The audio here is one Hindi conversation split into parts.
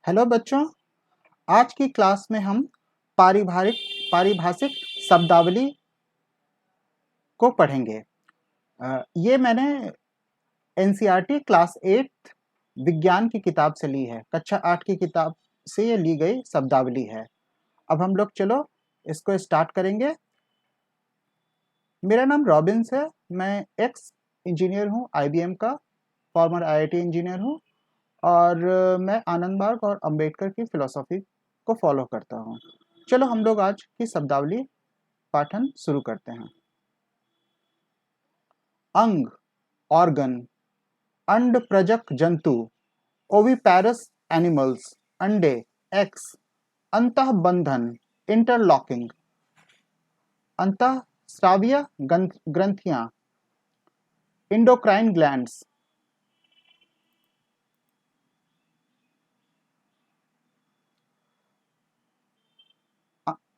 हेलो बच्चों, आज की क्लास में हम पारिभाषिक पारिभाषिक शब्दावली को पढ़ेंगे। ये मैंने एनसीईआरटी क्लास 8 विज्ञान की किताब से ली है। कक्षा 8 की किताब से ये ली गई शब्दावली है। अब हम लोग चलो इसको स्टार्ट करेंगे। मेरा नाम रॉबिन्स है। मैं एक्स इंजीनियर हूँ, आईबीएम का फॉर्मर आईआईटी इंजीनियर हूँ और मैं आनंद मार्ग और अंबेडकर की फिलॉसफी को फॉलो करता हूँ। चलो हम लोग आज की शब्दावली पाठन शुरू करते हैं। अंग, ऑर्गन, अंडप्रजक जंतु, ओविपैरस एनिमल्स, अंडे, एक्स, अंतःबंधन, इंटरलॉकिंग, अंतःस्रावीय ग्रंथियां, इंडोक्राइन ग्लैंड्स,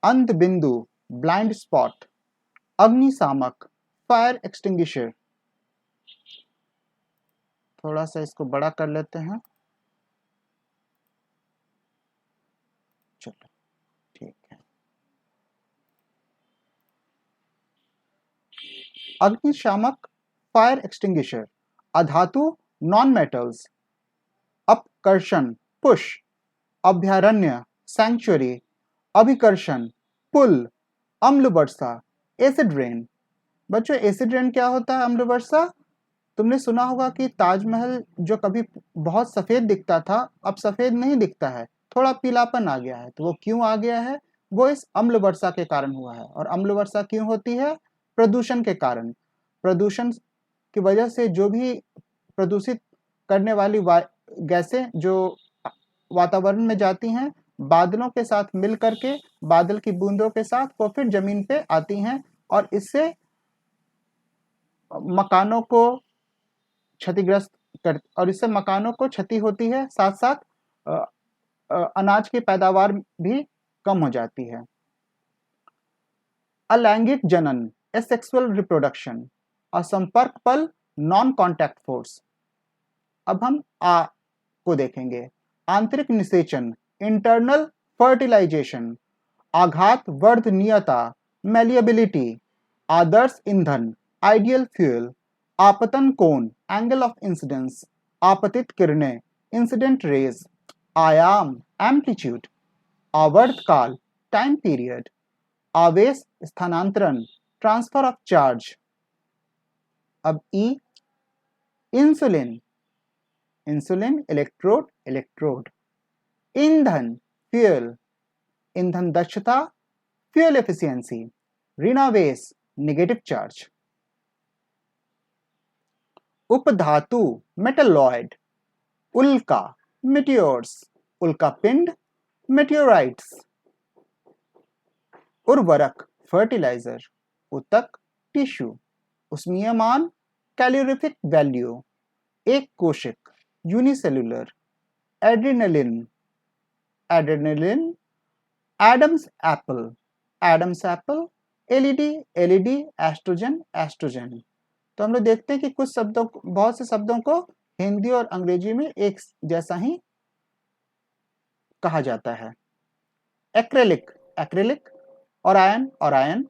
अंत बिंदु, ब्लाइंड स्पॉट, अग्निशामक, फायर एक्सटिंग्विशर। थोड़ा सा इसको बड़ा कर लेते हैं। चलो ठीक है। अग्निशामक, फायर एक्सटिंग्विशर, अधातु, नॉन मेटल्स, अपकर्षण, पुश, अभयारण्य, सैंक्चुरी, अभिकर्षण, पुल, अम्ल वर्षा, एसिड रेन। बच्चों, एसिड रेन क्या होता है? अम्ल वर्षा। तुमने सुना होगा कि ताजमहल जो कभी बहुत सफेद दिखता था, अब सफेद नहीं दिखता है, थोड़ा पीलापन आ गया है। तो वो क्यों आ गया है? वो इस अम्ल वर्षा के कारण हुआ है। और अम्ल वर्षा क्यों होती है? प्रदूषण के कारण। प्रदूषण की वजह से जो भी प्रदूषित करने वाली गैसें जो वातावरण में जाती हैं, बादलों के साथ मिल करके, बादल की बूंदों के साथ वो फिर जमीन पे आती हैं और इससे मकानों को क्षतिग्रस्त कर और इससे मकानों को क्षति होती है, साथ साथ अनाज की पैदावार भी कम हो जाती है। अलैंगिक जनन, एसेक्सुअल रिप्रोडक्शन, असंपर्क पल, नॉन कॉन्टैक्ट फोर्स। अब हम आ को देखेंगे। आंतरिक निषेचन, इंटरनल फर्टिलाइजेशन, आघात वर्धनीयता, मैलिएबिलिटी, आदर्श ईंधन, आइडियल फ्यूल, आपतन कोण, एंगल ऑफ इंसिडेंस, आपतित किरणें, इंसिडेंट रेज, आयाम, एम्पलीट्यूड, आवर्तकाल, टाइम पीरियड, आवेश स्थानांतरण, ट्रांसफर ऑफ चार्ज। अब ई, इंसुलिन, इंसुलिन, इलेक्ट्रोड, इलेक्ट्रोड, ईंधन, फ्यूल, ईंधन दक्षता, फ्यूल एफिशिएंसी, ऋणावेश, नेगेटिव चार्ज। उपधातु, मेटलॉइड, उल्का, मिटियोर्स, उल्का पिंड, मेटियोराइट्स। उर्वरक, फर्टिलाइजर, उतक, टिश्यू, उष्मीयमान, कैलोरीफिक वैल्यू, एक कोशिक, unicellular, adrenaline, adrenaline, Adam's apple, Adam's apple, LED, LED, oestrogen, oestrogen. तो हम लोग देखते हैं कि कुछ शब्दों, बहुत से शब्दों को हिंदी और अंग्रेजी में एक जैसा ही कहा जाता है। एक्रेलिक, एक्रेलिक, ओरायन, ओरायन,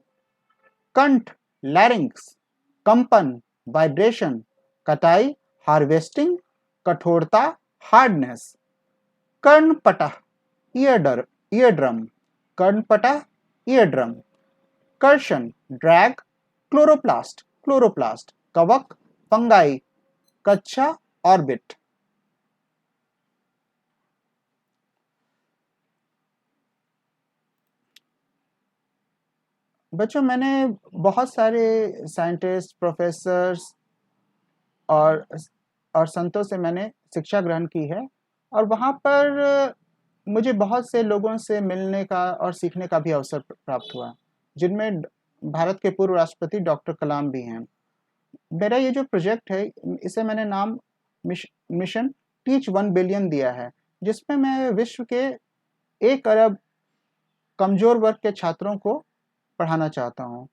कंठ, लैरिंक्स, कंपन, वाइब्रेशन, कटाई, हार्वेस्टिंग, कठोरता, हार्डनेस। कर्णपटह, ईयरड्रम, कर्णपटह, ईयरड्रम, कर्षण, ड्रैग, क्लोरोप्लास्ट, क्लोरोप्लास्ट, कवक, फंगाई, कक्षा, ऑर्बिट। बच्चों, मैंने बहुत सारे साइंटिस्ट, प्रोफेसर्स और संतों से मैंने शिक्षा ग्रहण की है और वहाँ पर मुझे बहुत से लोगों से मिलने का और सीखने का भी अवसर प्राप्त हुआ, जिनमें भारत के पूर्व राष्ट्रपति डॉक्टर कलाम भी हैं। मेरा ये जो प्रोजेक्ट है, इसे मैंने नाम मिशन टीच 1 बिलियन दिया है, जिसमें मैं विश्व के 1 अरब कमजोर वर्ग के छात्रों को पढ़ाना चाहता हूँ।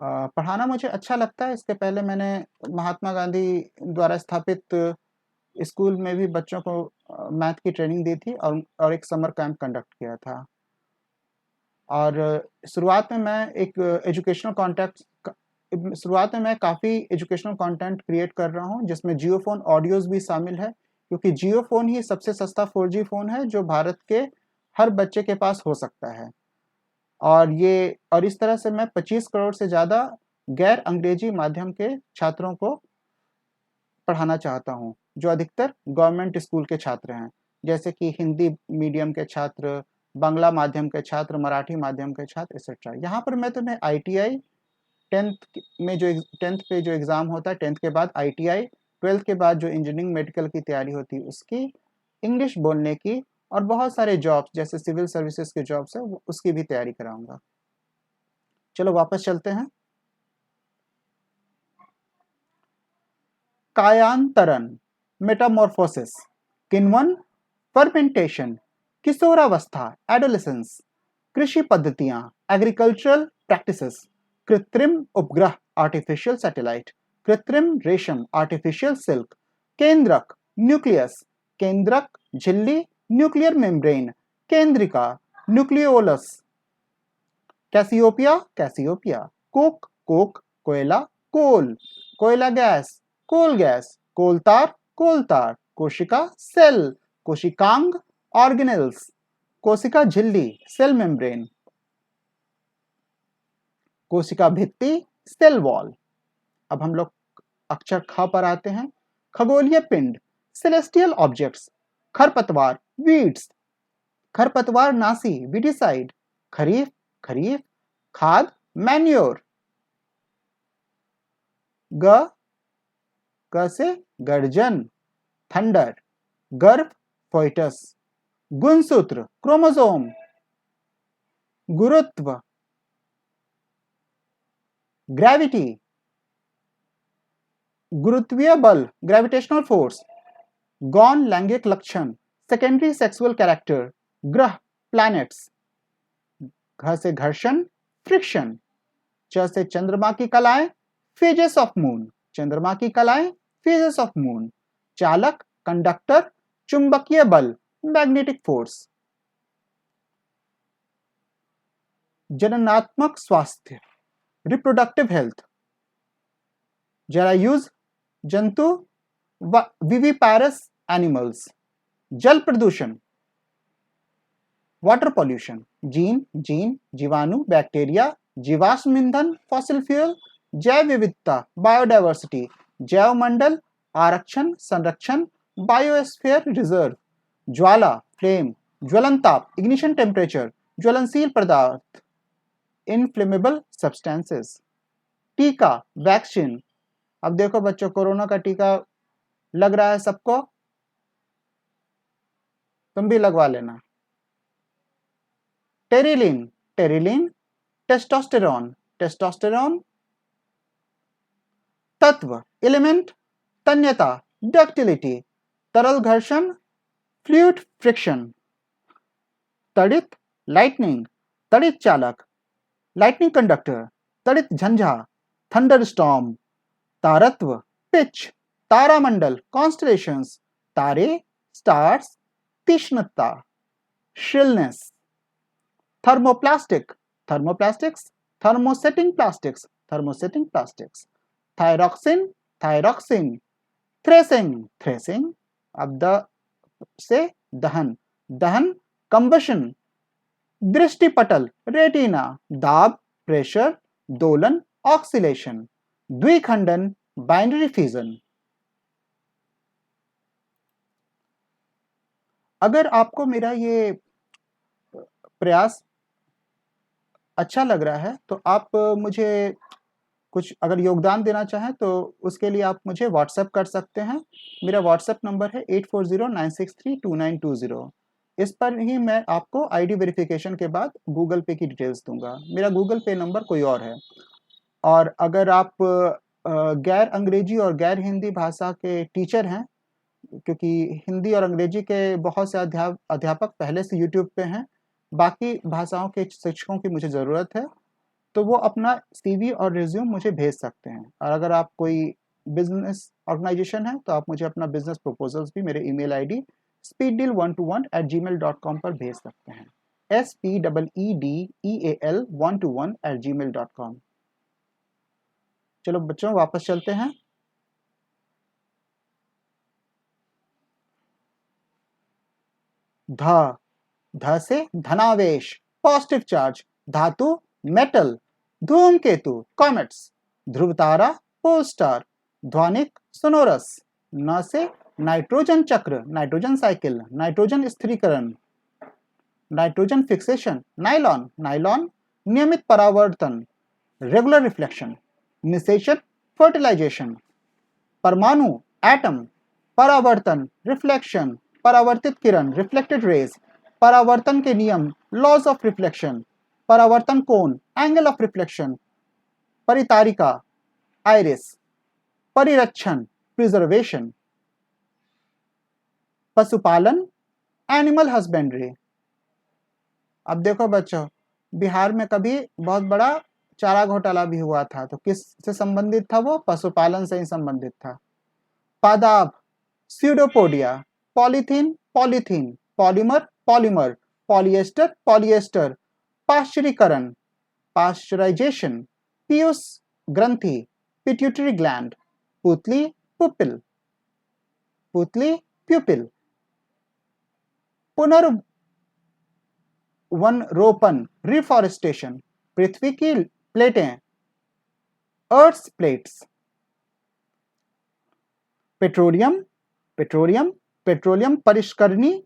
पढ़ाना मुझे अच्छा लगता है। इसके पहले मैंने महात्मा गांधी द्वारा स्थापित स्कूल में भी बच्चों को मैथ की ट्रेनिंग दी थी और एक समर कैंप कंडक्ट किया था। और शुरुआत में मैं एक एजुकेशनल कॉन्टेक्ट शुरुआत में मैं काफ़ी एजुकेशनल कंटेंट क्रिएट कर रहा हूं, जिसमें जियोफोन ऑडियोज़ भी शामिल है, क्योंकि जियोफोन ही सबसे सस्ता 4G फ़ोन है जो भारत के हर बच्चे के पास हो सकता है। और इस तरह से मैं 25 करोड़ से ज़्यादा गैर अंग्रेजी माध्यम के छात्रों को पढ़ाना चाहता हूँ, जो अधिकतर गवर्नमेंट स्कूल के छात्र हैं, जैसे कि हिंदी मीडियम के छात्र, बांग्ला माध्यम के छात्र, मराठी माध्यम के छात्र, एक्सेट्रा। यहाँ पर मैं तुम्हें ITI 10th पे जो एग्ज़ाम होता है, 10th के बाद ITI, 12th के बाद जो इंजीनियरिंग मेडिकल की तैयारी होती है उसकी, इंग्लिश बोलने की, और बहुत सारे जॉब्स जैसे सिविल सर्विसेज के जॉब्स है उसकी भी तैयारी कराऊंगा। चलो वापस चलते हैं। कायांतरण, मेटामॉर्फोसिस, किण्वन, फर्मेंटेशन, किशोरावस्था, एडोलेसेंस, कृषि पद्धतियां, एग्रीकल्चरल प्रैक्टिसेस, कृत्रिम उपग्रह, आर्टिफिशियल सैटेलाइट, कृत्रिम रेशम, आर्टिफिशियल सिल्क, केंद्रक, न्यूक्लियस, केंद्रक, झिल्ली, न्यूक्लियर मेम्ब्रेन, केंद्रिका, nucleolus, Cassiopeia, Cassiopeia, coke, coke, कोयला, कोल, कोयला गैस, कोल गैस, कोलतार, कोलतार, कोशिका, सेल, कोशिकांग, ऑर्गेनेल्स, कोशिका झिल्ली, सेल मेम्ब्रेन, कोशिका भित्ति, सेल वॉल। अब हम लोग अक्षर ख पर आते हैं। खगोलीय पिंड, सेलेस्टियल ऑब्जेक्ट्स, खरपतवार, वीड्स, खरपतवार नासी, वीडिसाइड, खरीफ, खरीफ, खाद, मैन्योर। ग से गर्जन, थंडर, गर्भ, फोइटस, गुणसूत्र, क्रोमोसोम, गुरुत्व, ग्रेविटी, गुरुत्वीय बल, ग्रेविटेशनल फोर्स, गौण लैंगिक लक्षण, सेकेंडरी सेक्सुअल कैरेक्टर, ग्रह, प्लैनेट्स। घ से घर्षण, फ्रिक्शन। च से चंद्रमा की कलाएं, फेजेस ऑफ मून, चंद्रमा की कलाएं, फेजेस ऑफ मून। चालक, कंडक्टर, चुंबकीय बल, मैग्नेटिक फोर्स। जननात्मक स्वास्थ्य, रिप्रोडक्टिव हेल्थ, जरायुज, जंतु, विविपैरस एनिमल्स। जल प्रदूषण, वाटर पॉल्यूशन, जीन, जीवाणु, बैक्टीरिया, जीवाश्म ईंधन, फॉसिल फ्यूल, जैव विविधता, बायोडायवर्सिटी, जैव मंडल, आरक्षण, संरक्षण, बायोस्फीयर रिजर्व। ज्वाला, फ्लेम, ज्वलनताप, इग्निशन टेम्परेचर, ज्वलनशील पदार्थ, इनफ्लेमेबल सब्सटेंसेस। टीका, वैक्सीन। अब देखो बच्चों, कोरोना का टीका लग रहा है सबको, तुम भी लगवा लेना। Terylene, terylene, testosterone, testosterone. तत्व, एलिमेंट, तन्यता, डक्टिलिटी, तरल घर्षण, फ्लूइड फ्रिक्शन। तड़ित, लाइटनिंग, तड़ित चालक, लाइटनिंग कंडक्टर, तड़ित झंझा, थंडरस्टॉर्म। तारत्व, पिच, तारामंडल, कॉन्स्टलेशंस, तारे, स्टार्स, तीक्ष्णता, shrillness. Thermoplastic, thermoplastics, thermosetting plastics, thermosetting plastics. Thyroxine, thyroxine, threshing, threshing. अब द से दहन, दहन, कंबशन। दृष्टिपटल, रेटिना, दाब, प्रेशर, दोलन, ऑक्सीलेशन। द्विखंडन, बाइनरी फिजन। अगर आपको मेरा ये प्रयास अच्छा लग रहा है तो आप मुझे कुछ अगर योगदान देना चाहें तो उसके लिए आप मुझे व्हाट्सएप कर सकते हैं। मेरा व्हाट्सएप नंबर है 8409632920। इस पर ही मैं आपको आईडी वेरिफिकेशन के बाद गूगल पे की डिटेल्स दूंगा। मेरा गूगल पे नंबर कोई और है। और अगर आप गैर अंग्रेजी और गैर हिंदी भाषा के टीचर हैं, क्योंकि हिंदी और अंग्रेजी के बहुत से अध्यापक पहले से यूट्यूब पे हैं, बाकी भाषाओं के शिक्षकों की मुझे ज़रूरत है, तो वो अपना CV और रिज्यूम मुझे भेज सकते हैं। और अगर आप कोई बिजनेस ऑर्गेनाइजेशन है तो आप मुझे अपना बिजनेस प्रपोजल्स भी मेरे ईमेल आईडी speeddeal121@gmail.com पर भेज सकते हैं। speedeal121@gmail.com। चलो बच्चों वापस चलते हैं। ध से धनावेश, पॉजिटिव चार्ज, धातु मेटल, धूमकेतु कॉमेट्स, ध्रुवतारा पोल स्टार, ध्वनिक सोनोरस। न से नाइट्रोजन चक्र, नाइट्रोजन साइकिल, नाइट्रोजन स्थिरीकरण, नाइट्रोजन फिक्सेशन, नाइलॉन, नाइलॉन नियमित परावर्तन, रेगुलर रिफ्लेक्शन, निषेचन फर्टिलाइजेशन, परमाणु एटम, परावर्तन रिफ्लेक्शन, परावर्तित किरण रिफ्लेक्टेड रेज, परावर्तन के नियम लॉज ऑफ रिफ्लेक्शन, परावर्तन कोण एंगल ऑफ रिफ्लेक्शन, परितारिका आइरिस, परिरक्षण प्रिजर्वेशन, पशुपालन एनिमल हस्बेंड्री। अब देखो बच्चों, बिहार में कभी बहुत बड़ा चारा घोटाला भी हुआ था, तो किस से संबंधित था? वो पशुपालन से ही संबंधित था। पादाब, pseudopodia, polythene polythene, polymer polymer, polyester polyester, पाश्चरीकरण पाश्चराइजेशन, पीयूष ग्रंथि पिट्यूटरी ग्लैंड, पुतली पुपिल, पुतली प्यूपिल, पुनर्वनरोपण रिफॉरेस्टेशन, पृथ्वी की प्लेटें earth plates, petroleum petroleum petroleum परिष्करणी,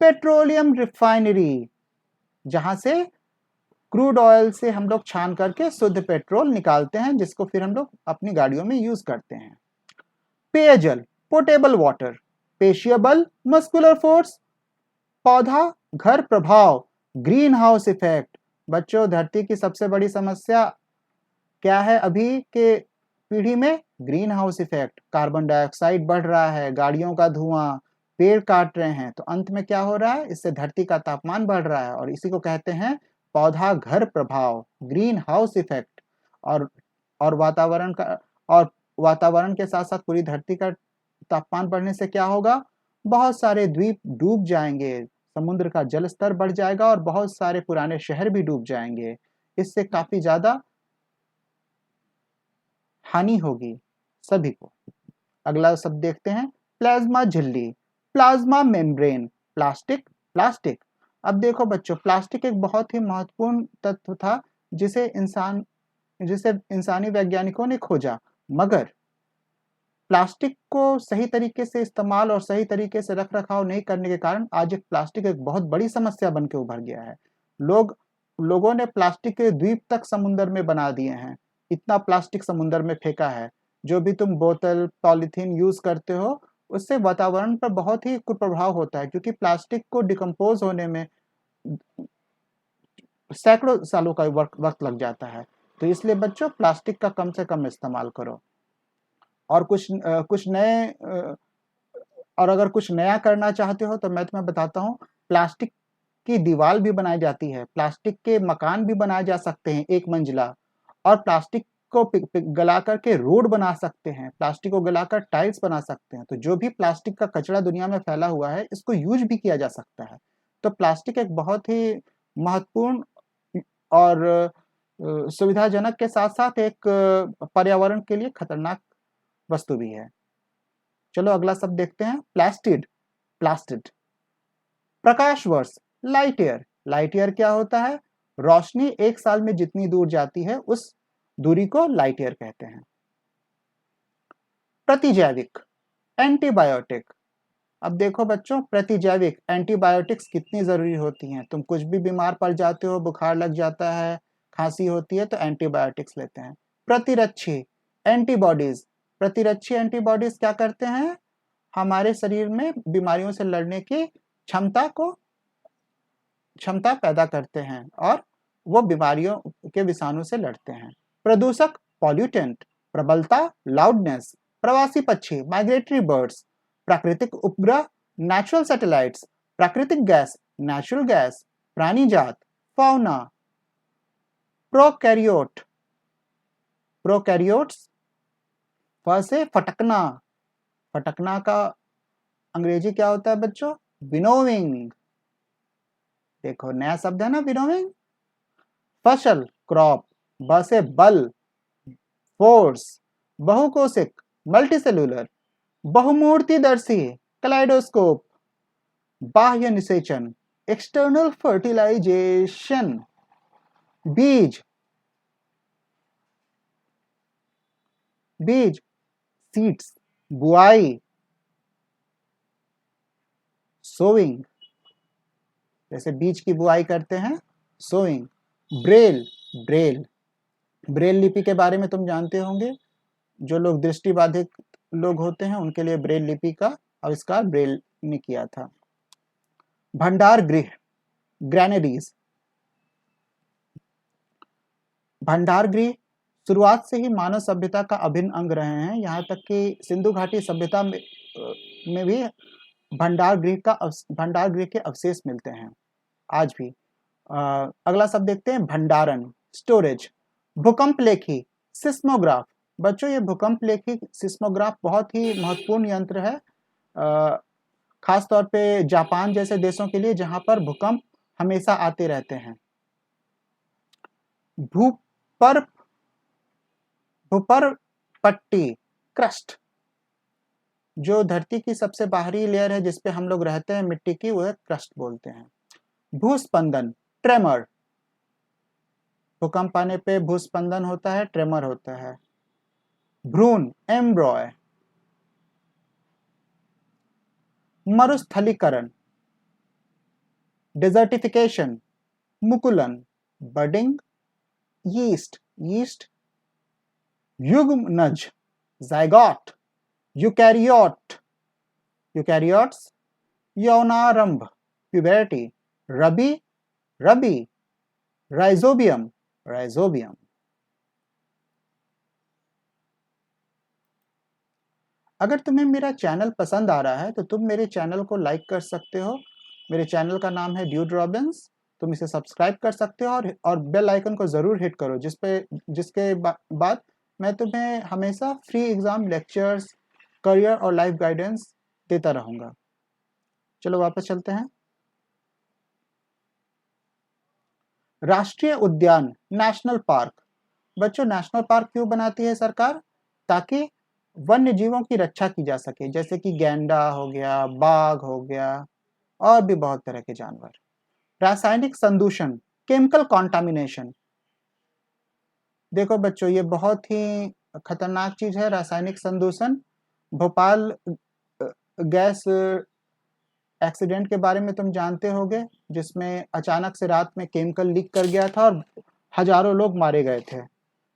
पेट्रोलियम रिफाइनरी, जहां से क्रूड ऑयल से हम लोग छान करके शुद्ध पेट्रोल निकालते हैं, जिसको फिर हम लोग अपनी गाड़ियों में यूज करते हैं। पेयजल पोर्टेबल वाटर, पेशियबल मस्कुलर फोर्स, पौधा घर प्रभाव, ग्रीन हाउस इफेक्ट। बच्चों, धरती की सबसे बड़ी समस्या क्या है अभी के पीढ़ी में? Green house effect. Carbon dioxide बढ़ रहा है, गाड़ियों का धुआं, पेड़ काट रहे हैं, तो अंत में क्या हो रहा है? इससे धरती का तापमान बढ़ रहा है और इसी को कहते हैं पौधा घर प्रभाव, ग्रीन हाउस इफेक्ट। और वातावरण का और वातावरण के साथ साथ पूरी धरती का तापमान बढ़ने से क्या होगा? बहुत सारे द्वीप डूब जाएंगे, समुद्र का जल स्तर बढ़ जाएगा और बहुत सारे पुराने शहर भी डूब जाएंगे। इससे काफी ज्यादा हानि होगी सभी को। अगला शब्द देखते हैं, प्लाज्मा झिल्ली, प्लाज्मा मेम्ब्रेन, प्लास्टिक प्लास्टिक। अब देखो बच्चों, प्लास्टिक एक बहुत ही महत्वपूर्ण तत्व था जिसे इंसानी वैज्ञानिकों ने खोजा, मगर प्लास्टिक को सही तरीके से इस्तेमाल और सही तरीके से रख रखाव नहीं करने के कारण आज एक प्लास्टिक एक बहुत बड़ी समस्या बन के उभर गया है। लोगों ने प्लास्टिक के द्वीप तक समुद्र में बना दिए हैं, इतना प्लास्टिक समुद्र में फेंका है। जो भी तुम बोतल पॉलीथीन यूज करते हो, उससे वातावरण पर बहुत ही कुप्रभाव होता है, क्योंकि प्लास्टिक को डिकम्पोज होने में सैकड़ों सालों का वक्त लग जाता है। तो इसलिए बच्चों, प्लास्टिक का कम से कम इस्तेमाल करो। और और अगर कुछ नया करना चाहते हो तो मैं तुम्हें बताता हूँ, प्लास्टिक की दीवार भी बनाई जाती है, प्लास्टिक के मकान भी बनाए जा सकते हैं एक मंजिला, और प्लास्टिक को गला करके रोड बना सकते हैं, प्लास्टिक को गलाकर टाइल्स बना सकते हैं। तो जो भी प्लास्टिक का कचरा दुनिया में फैला हुआ है, इसको यूज भी किया जा सकता है। तो प्लास्टिक एक बहुत ही महत्वपूर्ण और सुविधाजनक के साथ साथ एक पर्यावरण के लिए खतरनाक वस्तु भी है। चलो अगला शब्द देखते हैं, प्लास्टिड प्लास्टिड, प्रकाश वर्ष, लाइट ईयर। लाइट ईयर क्या होता है? रोशनी एक साल में जितनी दूर जाती है उस दूरी को लाइट ईयर कहते हैं। प्रतिजैविक एंटीबायोटिक। अब देखो बच्चों, प्रतिजैविक एंटीबायोटिक्स कितनी जरूरी होती हैं। तुम कुछ भी बीमार पड़ जाते हो, बुखार लग जाता है, खांसी होती है, तो एंटीबायोटिक्स लेते हैं। प्रतिरक्षी एंटीबॉडीज, प्रतिरक्षी एंटीबॉडीज क्या करते हैं? हमारे शरीर में बीमारियों से लड़ने की क्षमता पैदा करते हैं और वो बीमारियों के विषाणु से लड़ते हैं। प्रदूषक पॉल्यूटेंट, प्रबलता लाउडनेस, प्रवासी पक्षी माइग्रेटरी बर्ड्स, प्राकृतिक उपग्रह नेचुरल सैटेलाइट्स, प्राकृतिक गैस नेचुरल गैस, प्राणी जात फाउना, प्रोकैरियोट्स फ से फटकना, फटकना का अंग्रेजी क्या होता है बच्चों? विनोविंग। देखो नया शब्द है ना विनोविंग। फसल क्रॉप, ब से बल फोर्स, बहुकोशिक मल्टीसेलुलर, बहुमूर्तिदर्शी कलाइडोस्कोप, बाह्य निषेचन एक्सटर्नल फर्टिलाइजेशन, बीज, बीज सीड्स, बुआई सोइंग, जैसे बीज की बुआई करते हैं सोइंग। ब्रेल, ब्रेल, ब्रेल लिपि के बारे में तुम जानते होंगे, जो लोग दृष्टिबाधित लोग होते हैं उनके लिए ब्रेल लिपि का आविष्कार ब्रेल ने किया था। भंडार गृह, ग्रैनरीज, भंडार गृह शुरुआत से ही मानव सभ्यता का अभिन्न अंग रहे हैं। यहाँ तक कि सिंधु घाटी सभ्यता में भी भंडार गृह के अवशेष मिलते हैं आज भी। अगला शब्द देखते हैं भंडारण, स्टोरेज। भूकंप लेखी, सिस्मोग्राफ। बच्चों ये भूकंप लेखी सिस्मोग्राफ बहुत ही महत्वपूर्ण यंत्र है, खास तौर पे जापान जैसे देशों के लिए जहां पर भूकंप हमेशा आते रहते हैं। भूपर, भूपर पट्टी, क्रस्ट, जो धरती की सबसे बाहरी लेयर है जिसपे हम लोग रहते हैं मिट्टी की, वह क्रस्ट बोलते हैं। भूस्पंदन, ट्रेमर, भूकंप आने पे भूस्पंदन होता है, ट्रेमर होता है। भ्रूण, एम्ब्रॉय। मरुस्थलीकरण, डेजर्टिफिकेशन, मुकुलन, बडिंग, यीस्ट, यीस्ट। युग्मनज, जाइगोट, यूकैरियोट, यूकैरियोट्स। यौनारंभ, puberty. Rabi, rabi. Rhizobium, rhizobium. अगर तुम्हें मेरा चैनल पसंद आ रहा है तो तुम मेरे चैनल को लाइक कर सकते हो। मेरे चैनल का नाम है ड्यूड रॉबिन्स। तुम इसे सब्सक्राइब कर सकते हो और बेल आइकन को ज़रूर हिट करो, जिसके बाद मैं तुम्हें हमेशा फ्री एग्ज़ाम लेक्चर्स, करियर और लाइफ गाइडेंस देता रहूँगा। चलो वापस चलते हैं। राष्ट्रीय उद्यान, नेशनल पार्क। बच्चों नेशनल पार्क क्यों बनाती है सरकार? ताकि वन्य जीवों की रक्षा की जा सके, जैसे कि गैंडा हो गया, बाघ हो गया और भी बहुत तरह के जानवर। रासायनिक संदूषण, केमिकल कॉन्टामिनेशन। देखो बच्चों ये बहुत ही खतरनाक चीज है रासायनिक संदूषण। भोपाल गैस एक्सीडेंट के बारे में तुम जानते होगे, जिसमें अचानक से रात में केमिकल लीक कर गया था और हजारों लोग मारे गए थे।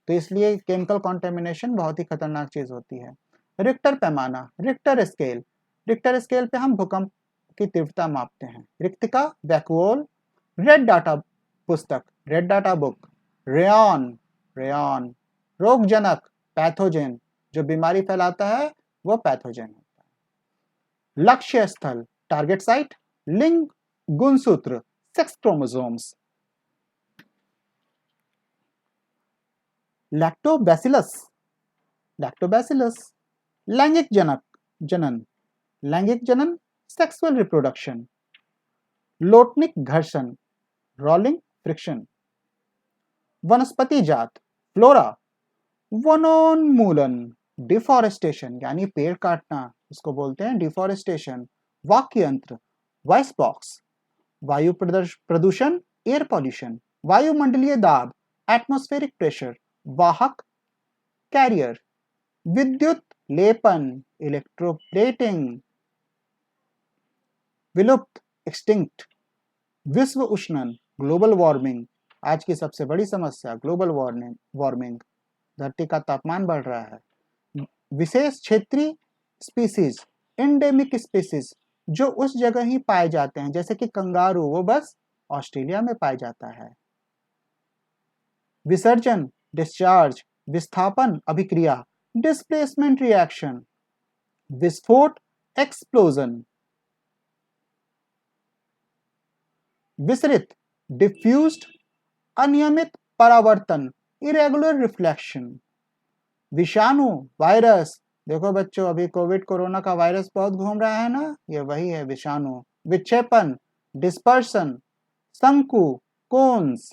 तो इसलिए केमिकल कॉन्टेमिनेशन बहुत ही खतरनाक चीज होती है। रिक्टर पैमाना, रिक्टर स्केल। रिक्टर स्केल पे हम भूकंप की तीव्रता मापते हैं। रिक्तिका, वैक्यूओल। रेड डाटा पुस्तक, red data book. Rayon, rayon. रोगजनक, पैथोजेन, जो बीमारी फैलाता है वो पैथोजेन होता है। लक्ष्य स्थल, टारगेट साइट। लिंग, गुणसूत्र, सेक्स क्रोमोसोम्स। Lactobacillus, lactobacillus. लैंगिक जनन, लैंगिक जनन, सेक्सुअल रिप्रोडक्शन। लोटनिक घर्षण, रोलिंग फ्रिक्शन। वनस्पति जात, फ्लोरा। वनोन्मूलन, डिफॉरेस्टेशन, यानी पेड़ काटना, इसको बोलते हैं डिफॉरेस्टेशन। वाक्य यंत्र, वॉइस बॉक्स। वायु प्रदूषण, एयर पॉल्यूशन। वायुमंडलीय दाब, एटमॉस्फेरिक प्रेशर। वाहक, कैरियर। विद्युत लेपन, इलेक्ट्रोप्लेटिंग। विलुप्त, एक्सटिंक्ट। विश्व उष्णन, ग्लोबल वार्मिंग, आज की सबसे बड़ी समस्या ग्लोबल वार्मिंग, धरती का तापमान बढ़ रहा है। विशेष क्षेत्रीय स्पीसीज, एंडेमिक स्पीसीज, जो उस जगह ही पाए जाते हैं, जैसे कि कंगारू, वो बस ऑस्ट्रेलिया में पाया जाता है। विसर्जन, डिस्चार्ज। विस्थापन, अभिक्रिया। Displacement reaction. विस्फोट, एक्सप्लोजन। विसरित, डिफ्यूज्ड, अनियमित परावर्तन, इरेगुलर रिफ्लेक्शन। विषाणु, वायरस, देखो बच्चों अभी कोविड कोरोना का वायरस बहुत घूम रहा है ना, ये वही है विषाणु। विक्षेपण, डिस्पर्शन, शंकु, कोन्स,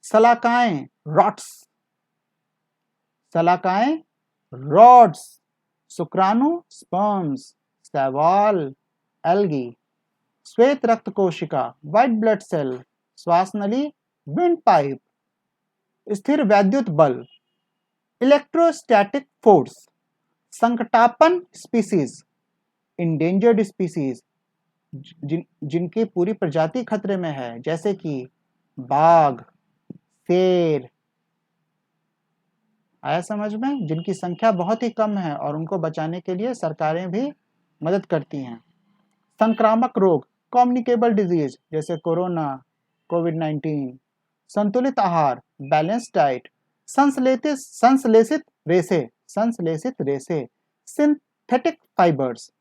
सलाकाएं, रॉट्स, सलाकाएं, रॉड्स, शुक्राणु, स्पर्म्स, शैवाल, एल्गी, श्वेत रक्त कोशिका, व्हाइट ब्लड सेल, श्वास नली, विंड पाइप, स्थिर वैद्युत बल, इलेक्ट्रोस्टैटिक फोर्स, संकटापन स्पीसीज, इंडेंजर्ड स्पीसीज, जिनकी पूरी प्रजाति खतरे में है, जैसे कि बाघ, शेर, आया समझ में, जिनकी संख्या बहुत ही कम है और उनको बचाने के लिए सरकारें भी मदद करती हैं। संक्रामक रोग, कम्युनिकेबल डिजीज, जैसे कोरोना, कोविड-19, संतुलित आहार, बैलेंस डाइट, संश्लेषित रेशे, सिंथेटिक फाइबर्स,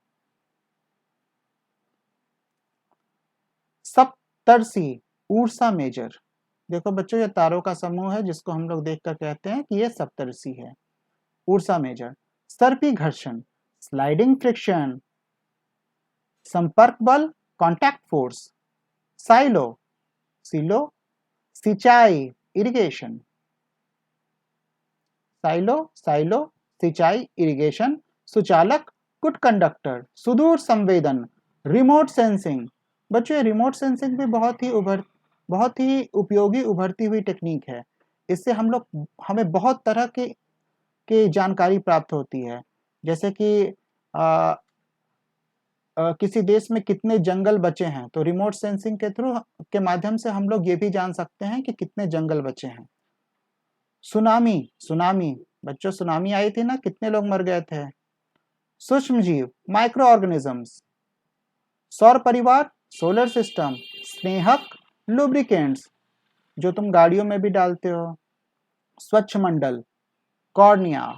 सप्तर्षि, ऊर्सा मेजर, देखो बच्चों ये तारों का समूह है जिसको हम लोग देखकर कहते हैं कि ये सप्तर्षि है। ऊर्सा मेजर, सर्पी घर्षण, स्लाइडिंग फ्रिक्शन, संपर्क बल, कॉन्टैक्ट फोर्स, सिलो, सिंचाई, इरिगेशन, सिंचाई, इरिगेशन, सुचालक, गुड कंडक्टर, सुदूर संवेदन, रिमोट सेंसिंग, बच्चों रिमोट सेंसिंग भी बहुत ही उपयोगी उभरती हुई टेक्निक है। इससे हमें बहुत तरह की जानकारी प्राप्त होती है, जैसे कि किसी देश में कितने जंगल बचे हैं, तो रिमोट सेंसिंग के माध्यम से हम लोग ये भी जान सकते हैं कि कितने जंगल बचे हैं। सुनामी, बच्चों सुनामी आई थी ना, कितने लोग मर गए थे। सूक्ष्म जीव, माइक्रो ऑर्गेनिजम्स, सौर परिवार, सोलर सिस्टम, स्नेहक, लुब्रिकेंट्स, जो तुम गाड़ियों में भी डालते हो, स्वच्छ मंडल, कॉर्निया,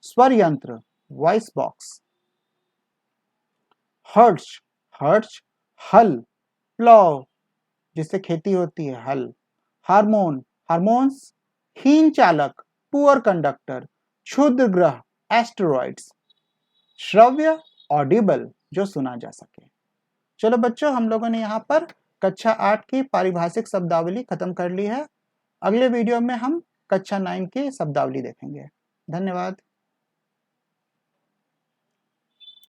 स्वर यंत्र, वॉइस बॉक्स, हर्ट्ज, हल, प्लॉव, जिससे खेती होती है, हल, हार्मोन्स, हीन चालक, पुअर कंडक्टर, क्षुद्र ग्रह, एस्टेरॉइड्स, श्रव्य, ऑडिबल, जो सुना जा सके। चलो बच्चों हम लोगों ने यहाँ पर कक्षा 8 की पारिभाषिक शब्दावली खत्म कर ली है। अगले वीडियो में हम कक्षा 9 की शब्दावली देखेंगे। धन्यवाद।